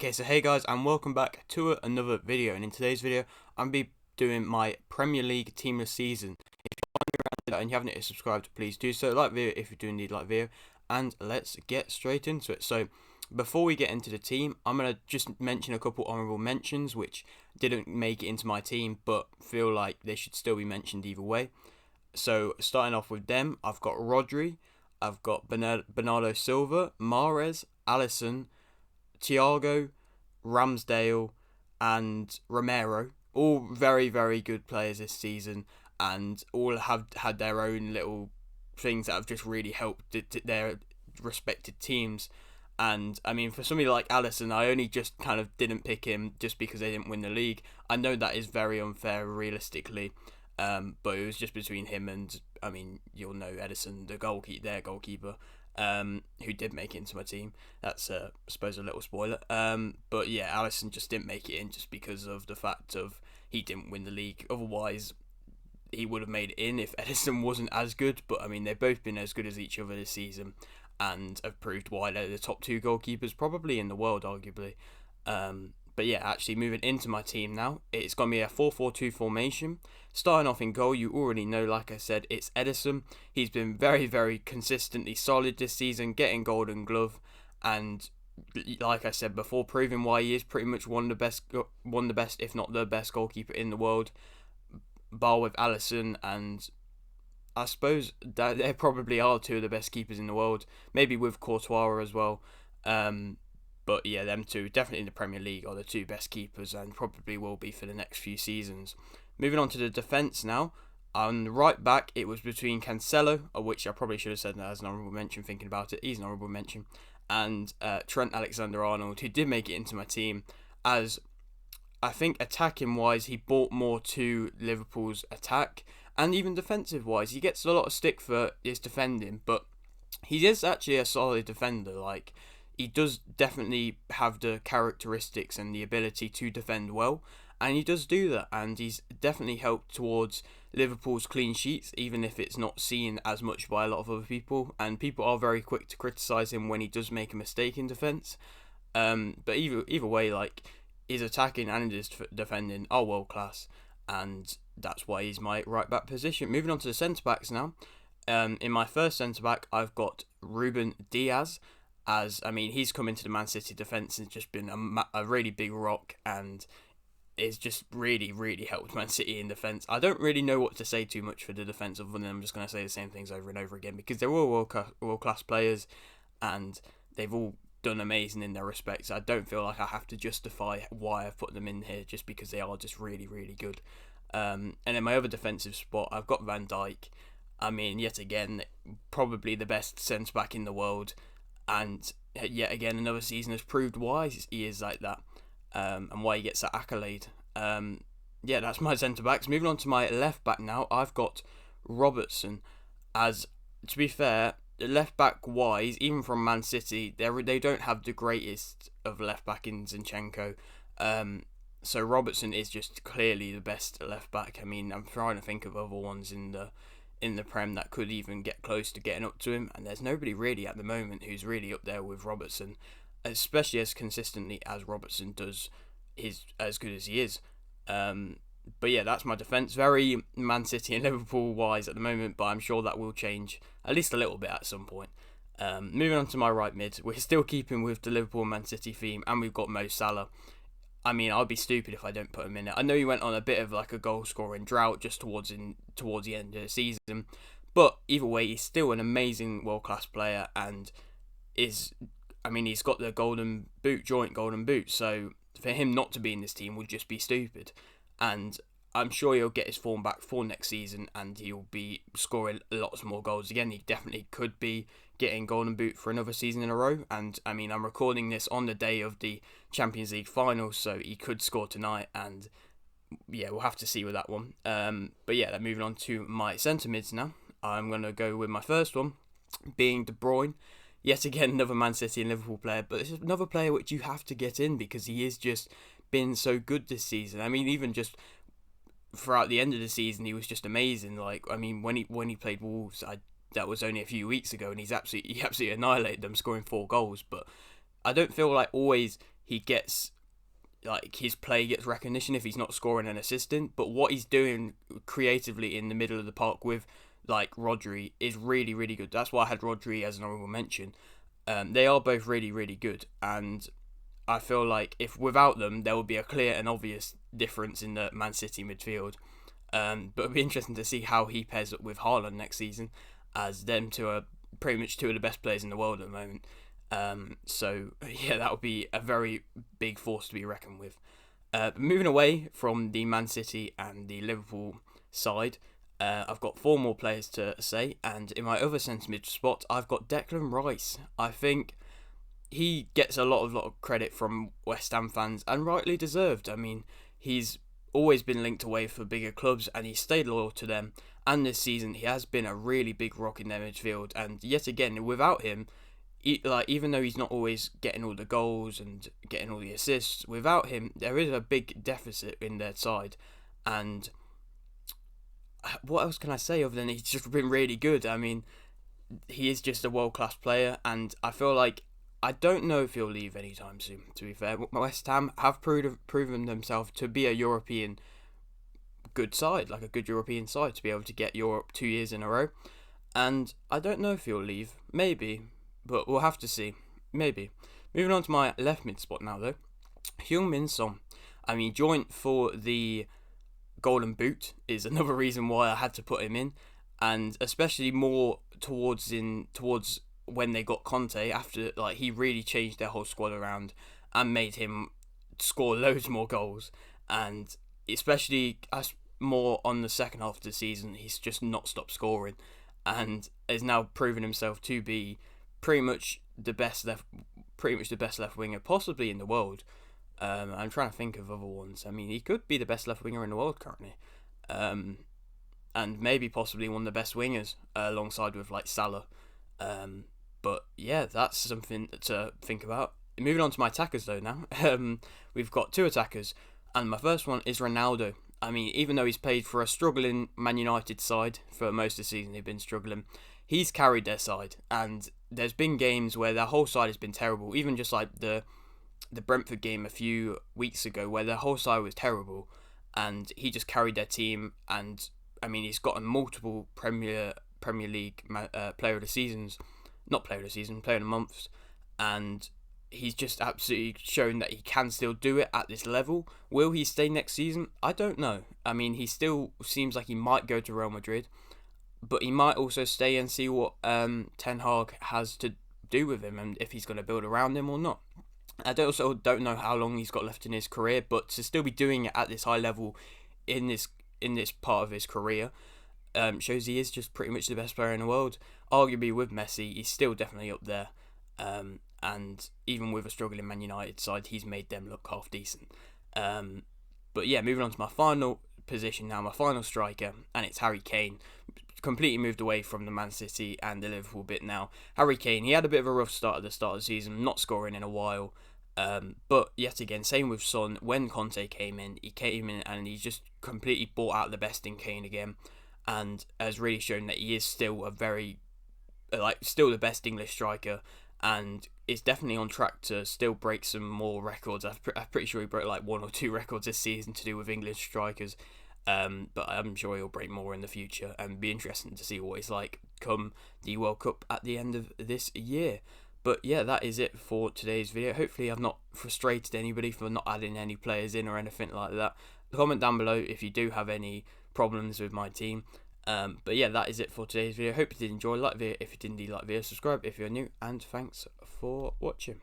Okay, so hey guys, and welcome back to another video. And in today's video, I'm going to be doing my Premier League team of the season. If you're wondering around that and you haven't yet subscribed, please do so. Like the video if you do indeed like the video, and let's get straight into it. So before we get into the team, I'm going to just mention a couple honourable mentions which didn't make it into my team, but feel like they should still be mentioned either way. So starting off with them, I've got Rodri, I've got Bernardo Silva, Mahrez, Alisson, Thiago, Ramsdale, and Romero, all very, very good players this season, and all have had their own little things that have just really helped their respected teams. And I mean, for somebody like Alisson, I only just kind of didn't pick him just because they didn't win the league. I know that is very unfair realistically, but it was just between him and, I mean, you'll know Edison, their goalkeeper. Who did make it into my team. That's, I suppose, a little spoiler. But yeah, Alisson just didn't make it in just because of the fact of he didn't win the league. Otherwise, he would have made it in if Edison wasn't as good. But I mean, they've both been as good as each other this season and have proved why they're the top two goalkeepers probably in the world, arguably. But yeah, actually moving into my team now, it's going to be a 4-4-2 formation. Starting off in goal, you already know, like I said, it's Edison. He's been very, very consistently solid this season, getting Golden Glove, and like I said before, proving why he is pretty much one of the best, if not the best goalkeeper in the world, bar with Alisson, and I suppose that they probably are two of the best keepers in the world, maybe with Courtois as well. But yeah, them two, definitely in the Premier League, are the two best keepers and probably will be for the next few seasons. Moving on to the defence now. On the right back, it was between Cancelo, which I probably should have said as an honourable mention thinking about it. He's an honourable mention. And Trent Alexander-Arnold, who did make it into my team, as I think attacking-wise, he brought more to Liverpool's attack. And even defensive-wise, he gets a lot of stick for his defending, but he is actually a solid defender. Like, he does definitely have the characteristics and the ability to defend well, and he does do that, and he's definitely helped towards Liverpool's clean sheets, even if it's not seen as much by a lot of other people, and people are very quick to criticise him when he does make a mistake in defence. But either way, like, his attacking and his defending are world class, and that's why he's my right back position. Moving on to the centre backs now. In my first centre back, I've got Ruben Diaz. As, I mean, he's come into the Man City defence and just been a really big rock, and it's just really, really helped Man City in defence. I don't really know what to say too much for the defence, other than I'm just going to say the same things over and over again, because they're all world-class players, and they've all done amazing in their respects. I don't feel like I have to justify why I've put them in here, just because they are just really, really good. And in my other defensive spot, I've got Van Dyke. I mean, yet again, probably the best centre-back in the world, and yet again, another season has proved why he is like that, and why he gets that accolade. Yeah, that's my centre-backs. Moving on to my left-back now, I've got Robertson. As, to be fair, left-back-wise, even from Man City, they don't have the greatest of left-back in Zinchenko. So Robertson is just clearly the best left-back. I mean, I'm trying to think of other ones in the Prem that could even get close to getting up to him, and there's nobody really at the moment who's really up there with Robertson, especially as consistently as Robertson does, is as good as he is. But yeah, that's my defence. Very Man City and Liverpool wise at the moment, but I'm sure that will change at least a little bit at some point. Moving on to my right mid, we're still keeping with the Liverpool and Man City theme, and we've got Mo Salah. I mean, I'd be stupid if I don't put him in it. I know he went on a bit of like a goal scoring drought just towards the end of the season, but either way, he's still an amazing world class player, and he's got the joint golden boot. So for him not to be in this team would just be stupid, and I'm sure he'll get his form back for next season, and he'll be scoring lots more goals again. He definitely could be getting golden boot for another season in a row, and I mean, I'm recording this on the day of the Champions League final, so he could score tonight, and yeah, we'll have to see with that one. But yeah, moving on to my centre mids now. I'm going to go with my first one being De Bruyne. Yet again, another Man City and Liverpool player, but it's another player which you have to get in because he has just been so good this season. I mean, even just throughout the end of the season, he was just amazing. Like, I mean, when he played Wolves, that was only a few weeks ago, and he absolutely annihilated them, scoring 4 goals. But I don't feel like always he gets, like, his play gets recognition if he's not scoring and assisting. But what he's doing creatively in the middle of the park with, like, Rodri is really, really good. That's why I had Rodri as an honorable mention. They are both really, really good, and I feel like if without them, there would be a clear and obvious difference in the Man City midfield. But it'll be interesting to see how he pairs up with Haaland next season, as them two are pretty much two of the best players in the world at the moment. So yeah, that would be a very big force to be reckoned with. Moving away from the Man City and the Liverpool side, I've got 4 more players to say, and in my other centre mid spot, I've got Declan Rice. I think he gets a lot of credit from West Ham fans, and rightly deserved. I mean, he's always been linked away for bigger clubs, and he's stayed loyal to them. And this season, he has been a really big rock in their midfield. And yet again, without him, even though he's not always getting all the goals and getting all the assists, without him, there is a big deficit in their side. And what else can I say other than he's just been really good? I mean, he is just a world-class player, and I feel like I don't know if he'll leave anytime soon, to be fair. West Ham have proven themselves to be a European good side, like a good European side, to be able to get Europe 2 years in a row. And I don't know if he'll leave. Maybe, but we'll have to see. Maybe. Moving on to my left mid spot now, though. Heung-min Son. I mean, joint for the Golden Boot is another reason why I had to put him in, and especially more towards when they got Conte, after, like, he really changed their whole squad around and made him score loads more goals, and especially as more on the second half of the season, he's just not stopped scoring, and has now proven himself to be pretty much the best left winger possibly in the world. I'm trying to think of other ones. I mean, he could be the best left winger in the world currently, and maybe possibly one of the best wingers alongside with, like, Salah. But yeah, that's something to think about. Moving on to my attackers though now. We've got 2 attackers, and my first one is Ronaldo. I mean, even though he's played for a struggling Man United side for most of the season, they've been struggling, he's carried their side, and there's been games where their whole side has been terrible, even just like the Brentford game a few weeks ago where their whole side was terrible, and he just carried their team. And I mean, he's gotten multiple Premier League player of the seasons, not player of the season, player of the months, and he's just absolutely shown that he can still do it at this level. Will he stay next season? I don't know. I mean, he still seems like he might go to Real Madrid, but he might also stay and see what Ten Hag has to do with him, and if he's going to build around him or not. I also don't know how long he's got left in his career, but to still be doing it at this high level in this part of his career shows he is just pretty much the best player in the world. Arguably with Messi, he's still definitely up there. And even with a struggling Man United side, he's made them look half decent. But yeah, moving on to my final position now, my final striker, and it's Harry Kane. Completely moved away from the Man City and the Liverpool bit now. Harry Kane, he had a bit of a rough start at the start of the season, not scoring in a while. But yet again, same with Son. When Conte came in, and he just completely brought out the best in Kane again, and has really shown that he is still still the best English striker, and is definitely on track to still break some more records. I'm pretty sure he broke like 1 or 2 records this season to do with English strikers. But I'm sure he'll break more in the future, and be interesting to see what he's like come the World Cup at the end of this year. But yeah, that is it for today's video. Hopefully I've not frustrated anybody for not adding any players in or anything like that. Comment down below if you do have any problems with my team. But yeah, that is it for today's video. Hope you did enjoy. Like the video if you did indeed like the video. Subscribe if you're new, and thanks for watching.